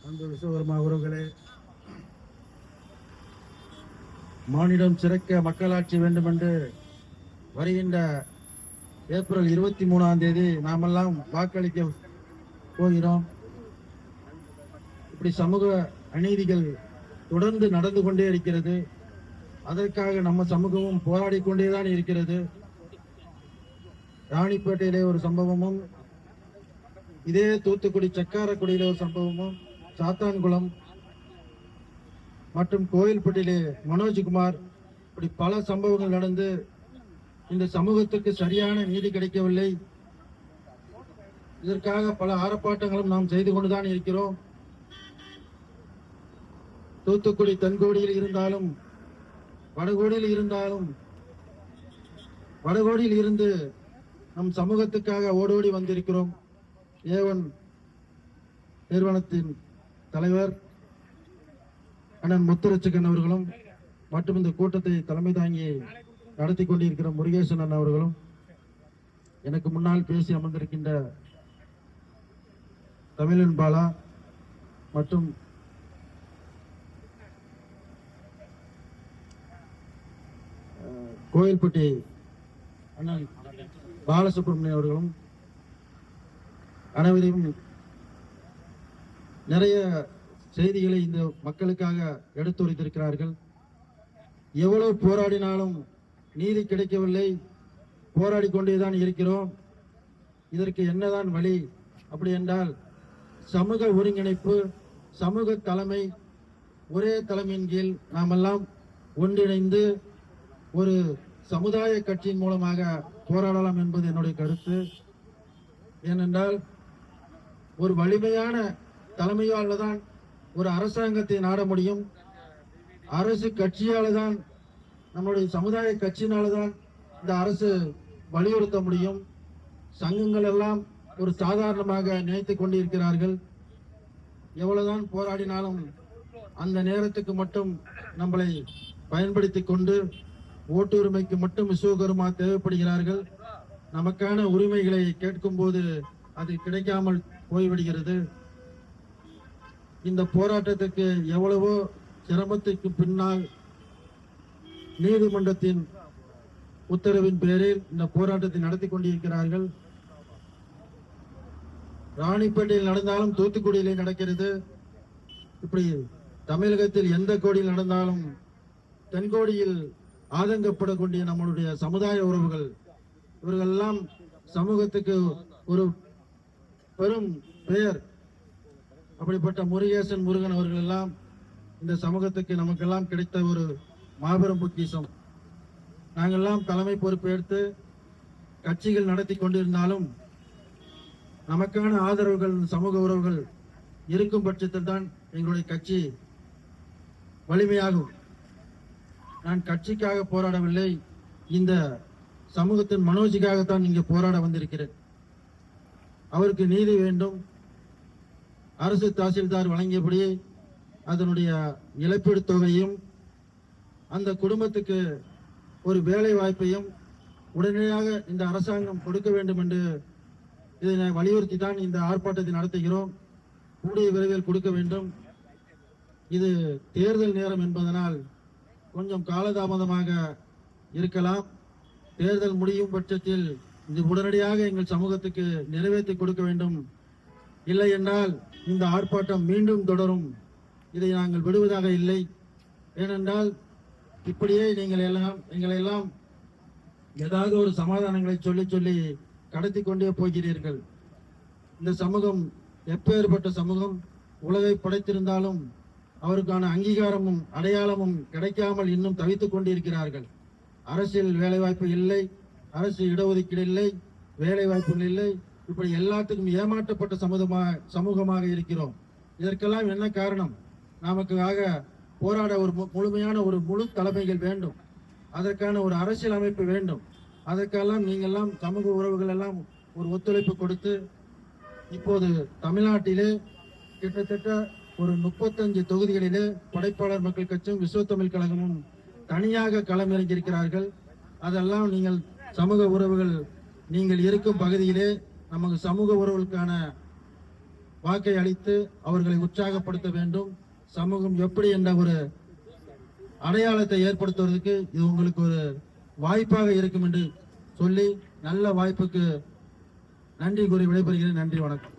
அன்பு விஸ்வகர்மா உறவுகளே, மானிடம் சிறக்க மக்களாட்சி வேண்டும் என்று வருகின்ற ஏப்ரல் 23 நாமெல்லாம் வாக்களிக்க போகிறோம். இப்படி சமூக அநீதிகள் தொடர்ந்து நடந்து கொண்டே இருக்கிறது. அதற்காக நம்ம சமூகமும் போராடி கொண்டேதான் இருக்கிறது. ராணிப்பேட்டையிலே ஒரு சம்பவமும், இதே தூத்துக்குடி சக்காரக்குடியிலே ஒரு சம்பவமும், சாத்தான்குளம் மற்றும் கோயில்பட்டியிலே மனோஜ்குமார், இப்படி பல சம்பவங்கள் நடந்து இந்த சமூகத்துக்கு சரியான நீதி கிடைக்கவில்லை. இதற்காக பல ஆர்ப்பாட்டங்களும் நாம் செய்து கொண்டுதான் இருக்கிறோம். தூத்துக்குடி தென்கோடியில் இருந்தாலும் வடகோடியில் இருந்தாலும், வடகோடியில் இருந்து நம் சமூகத்துக்காக ஓடோடி வந்திருக்கிறோம். A1 நிறுவனத்தின் தலைவர் அண்ணன் முத்துரட்சகன் அவர்களும் மற்றும் இந்த கூட்டத்தை தலைமை தாங்கி நடத்தி கொண்டிருக்கிற முருகேசன் அண்ணன் அவர்களும், எனக்கு முன்னால் பேசி அமர்ந்திருக்கின்ற தமிழன் பாலா மற்றும் கோயில்பட்டி அண்ணன் பாலசுப்ரமணியம் அவர்களும் அனைவரையும் நிறைய செய்திகளை இந்த மக்களுக்காக எடுத்துரைத்திருக்கிறார்கள். எவ்வளவு போராடினாலும் நீதி கிடைக்கவில்லை, போராடி கொண்டேதான் இருக்கிறோம். இதற்கு என்னதான் வழி அப்படி என்றால், சமூக ஒருங்கிணைப்பு, சமூக தலைமை, ஒரே தலைமையின் கீழ் நாமெல்லாம் ஒன்றிணைந்து ஒரு சமுதாய கட்சியின் மூலமாக போராடலாம் என்பது என்னுடைய கருத்து. ஏனென்றால் ஒரு வலிமையான தலைமையால் தான் ஒரு அரசாங்கத்தை நாட முடியும். அரசு கட்சியால் தான், நம்முடைய சமுதாய கட்சியினால தான் இந்த அரசு வலியுறுத்த முடியும். சங்கங்கள் எல்லாம் ஒரு சாதாரணமாக நினைத்துக் கொண்டிருக்கிறார்கள். எவ்வளவுதான் போராடினாலும் அந்த நேரத்துக்கு மட்டும் நம்மளை பயன்படுத்தி கொண்டு ஓட்டுரிமைக்கு மட்டும் விஸ்வகர்மா தேவைப்படுகிறார்கள். நமக்கான உரிமைகளை கேட்கும் போது அது கிடைக்காமல் போய்விடுகிறது. இந்த போராட்டத்துக்கு எவ்வளவோ சிரமத்திற்கு பின்னால் நீதிமன்றத்தின் உத்தரவின் பேரில் இந்த போராட்டத்தை நடத்தி கொண்டிருக்கிறார்கள். ராணிப்பேட்டையில் நடந்தாலும் தூத்துக்குடியிலே நடக்கிறது. இப்படி தமிழகத்தில் எந்த கோடியில் நடந்தாலும் தென்கோடியில் ஆதங்கப்படக்கூடிய நம்மளுடைய சமுதாய உறவுகள், இவர்கள் எல்லாம் சமூகத்துக்கு ஒரு பெரும் பெயர். அப்படிப்பட்ட முருகேசன் முருகன் அவர்கள் எல்லாம் இந்த சமூகத்துக்கு நமக்கெல்லாம் கிடைத்த ஒரு மாபெரும் பொக்கிஷம். நாங்கெல்லாம் தலைமை பொறுப்பேற்று கட்சிகள் நடத்தி கொண்டிருந்தாலும் நமக்கான ஆதரவுகள், சமூக உறவுகள் இருக்கும் பட்சத்தில் தான் எங்களுடைய கட்சி வலிமையாகும். நான் கட்சிக்காக போராடவில்லை, இந்த சமூகத்தின் மனோஜிக்காகத்தான் இங்கே போராட வந்திருக்கிறேன். அவருக்கு நீதி வேண்டும். அரசு தாசில்தார் வழங்கியபடி அதனுடைய இழப்பீடு தொகையும், அந்த குடும்பத்துக்கு ஒரு வேலை வாய்ப்பையும் உடனடியாக இந்த அரசாங்கம் கொடுக்க வேண்டும் என்று இதனை வலியுறுத்தி தான் இந்த ஆர்ப்பாட்டத்தை நடத்துகிறோம். கூடிய விரைவில் கொடுக்க வேண்டும். இது தேர்தல் நேரம் என்பதனால் கொஞ்சம் காலதாமதமாக இருக்கலாம். தேர்தல் முடியும் பட்சத்தில் இது உடனடியாக எங்கள் சமூகத்துக்கு நிறைவேற்றி கொடுக்க வேண்டும். இல்லை என்றால் இந்த ஆர்ப்பாட்டம் மீண்டும் தொடரும். இதை நாங்கள் விடுவதாக இல்லை. ஏனென்றால் இப்படியே நீங்கள் எல்லாம் எங்களை எல்லாம் ஏதாவது ஒரு சமாதானங்களை சொல்லி சொல்லி கடத்தி கொண்டே போகிறீர்கள். இந்த சமூகம் எப்பேற்பட்ட சமூகம், உலகை படைத்திருந்தாலும் அவருக்கான அங்கீகாரமும் அடையாளமும் கிடைக்காமல் இன்னும் தவித்துக் கொண்டிருக்கிறார்கள். அரசியல் வேலைவாய்ப்பு இல்லை, அரசு இடஒதுக்கீடு இல்லை, வேலை வாய்ப்புகள் இல்லை. இப்படி எல்லாத்துக்கும் ஏமாற்றப்பட்ட சமூகமாக இருக்கிறோம். இதற்கெல்லாம் என்ன காரணம்? நமக்காக போராட ஒரு முழுமையான ஒரு முழு தலைமைகள் வேண்டும். அதற்கான ஒரு அரசியல் அமைப்பு வேண்டும். அதற்கெல்லாம் நீங்கள்லாம் சமூக உறவுகள் எல்லாம் ஒரு ஒத்துழைப்பு கொடுத்து, இப்போது தமிழ்நாட்டிலே கிட்டத்தட்ட ஒரு 35 தொகுதிகளிலே படைப்பாளர் மக்கள் கட்சியும் விஸ்வத்தமிழ் கழகமும் தனியாக களமிறங்கியிருக்கிறார்கள். அதெல்லாம் நீங்கள் சமூக உறவுகள் நீங்கள் இருக்கும் பகுதியிலே நமக்கு சமூக உறவுகளுக்கான வாக்கை அளித்து அவர்களை உற்சாகப்படுத்த வேண்டும். சமூகம் எப்படி என்ற ஒரு அடையாளத்தை ஏற்படுத்துவதற்கு இது உங்களுக்கு ஒரு வாய்ப்பாக இருக்கும் என்று சொல்லி நல்ல வாய்ப்புக்கு நன்றி கூறி விடைபெறுகிறேன். நன்றி, வணக்கம்.